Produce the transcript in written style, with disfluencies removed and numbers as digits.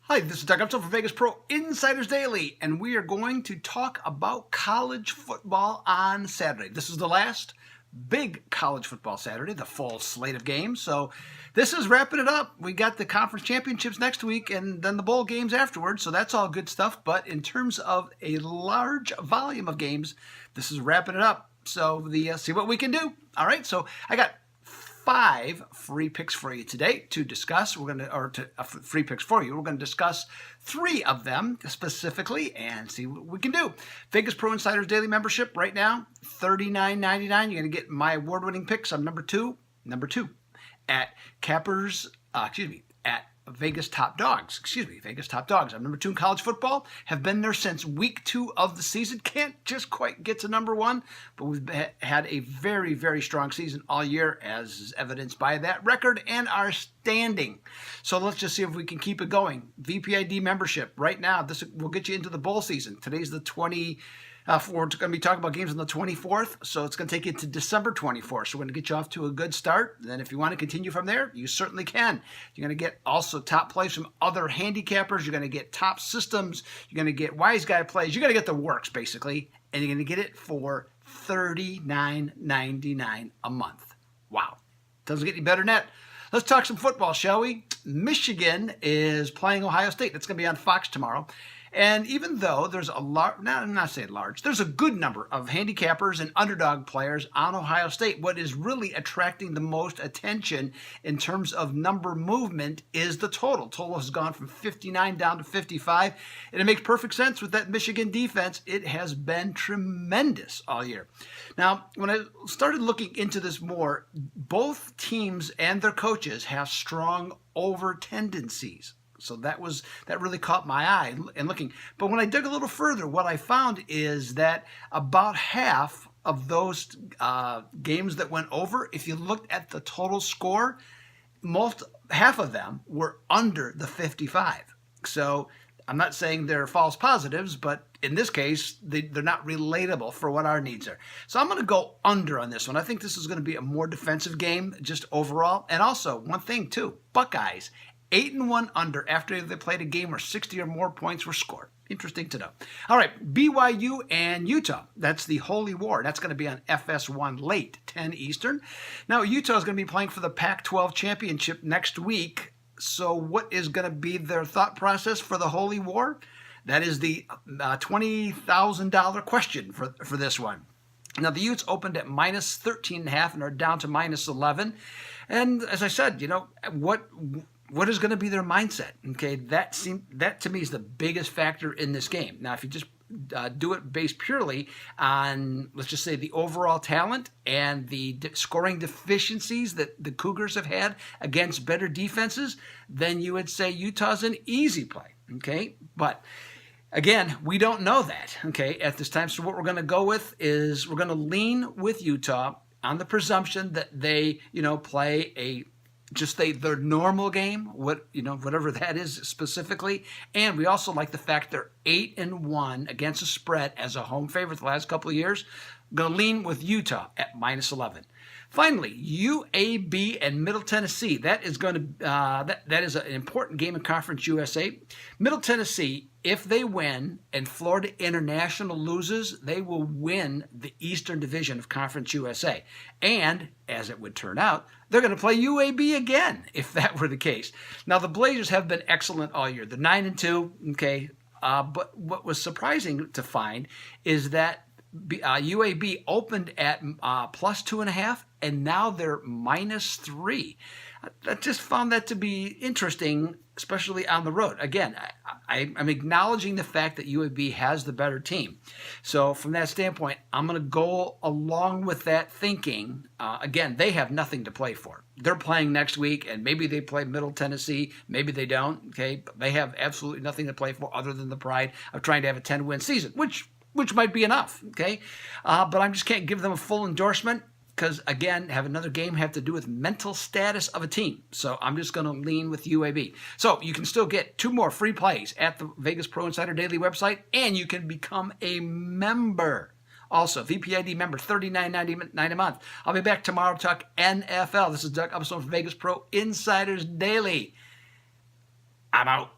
Hi, this is Doug Upsell for Vegas Pro Insiders Daily, and we are going to talk about college football on Saturday. This is the last big college football Saturday, the full slate of games. So this is wrapping it up. We got the conference championships next week and then the bowl games afterwards, so that's all good stuff. But in terms of a large volume of games, this is wrapping it up. So see what we can do. All right, so I got 5 free picks for you today to discuss. Free picks for you. We're going to discuss 3 of them specifically and see what we can do. Vegas Pro Insiders Daily membership right now, $39.99. You're going to get my award-winning picks. I'm number two at VegasTop Dogs. VegasTop Dogs. I'm number 2 in college football. Have been there since week 2 of the season. Can't just quite get to number 1, but we've had a very, very strong season all year, as is evidenced by that record and our standing. So let's just see if we can keep it going. VPID membership right now. This will get you into the bowl season. Today's the 20. We're going to be talking about games on the 24th, so it's going to take you to December 24th. So we're going to get you off to a good start. And then if you want to continue from there, you certainly can. You're going to get also top plays from other handicappers. You're going to get top systems. You're going to get wise guy plays. You're going to get the works, basically. And you're going to get it for $39.99 a month. Wow. Doesn't get any better than that. Let's talk some football, shall we? Michigan is playing Ohio State. That's going to be on Fox tomorrow. And even though there's a there's a good number of handicappers and underdog players on Ohio State, what is really attracting the most attention in terms of number movement is the total. Total has gone from 59 down to 55, and it makes perfect sense with that Michigan defense. It has been tremendous all year. Now, when I started looking into this more, both teams and their coaches have strong over tendencies. So that really caught my eye in looking. But when I dug a little further, what I found is that about half of those games that went over, if you looked at the total score, half of them were under the 55. So I'm not saying they're false positives, but in this case, they're not relatable for what our needs are. So I'm going to go under on this one. I think this is going to be a more defensive game just overall. And also, one thing too, Buckeyes, 8-1 under after they played a game where 60 or more points were scored. Interesting to know. All right, BYU and Utah. That's the Holy War. That's going to be on FS1 late, 10 Eastern. Now, Utah is going to be playing for the Pac-12 championship next week. So what is going to be their thought process for the Holy War? That is the $20,000 question for this one. Now, the Utes opened at minus 13.5 and are down to minus 11. And as I said, what is going to be their mindset? Okay, that to me is the biggest factor in this game. Now, if you just do it based purely on, let's just say, the overall talent and the scoring deficiencies that the Cougars have had against better defenses, then you would say Utah's an easy play. Okay, but again, we don't know that. Okay, at this time, so what we're going to go with is we're going to lean with Utah on the presumption that they, play their normal game, whatever that is specifically. And we also like the fact they're 8-1 against the spread as a home favorite the last couple of years. I'm going to lean with Utah at minus 11. Finally, UAB and Middle Tennessee. That is going to that is an important game in Conference USA. Middle Tennessee, if they win and Florida International loses, they will win the Eastern Division of Conference USA. And as it would turn out, they're going to play UAB again if that were the case. Now, the Blazers have been excellent all year. They're 9-2. Okay, but what was surprising to find is that UAB opened at plus 2.5, and now they're minus 3. I just found that to be interesting, especially on the road. Again, I'm acknowledging the fact that UAB has the better team. So from that standpoint, I'm going to go along with that thinking. Again, they have nothing to play for. They're playing next week, and maybe they play Middle Tennessee. Maybe they don't. Okay, but they have absolutely nothing to play for other than the pride of trying to have a 10-win season, which might be enough, okay? But I just can't give them a full endorsement because, again, have another game have to do with mental status of a team. So I'm just going to lean with UAB. So you can still get 2 more free plays at the Vegas Pro Insider Daily website, and you can become a member. Also, VPID member, $39.99 a month. I'll be back tomorrow to talk NFL. This is Doug Upsell from Vegas Pro Insiders Daily. I'm out.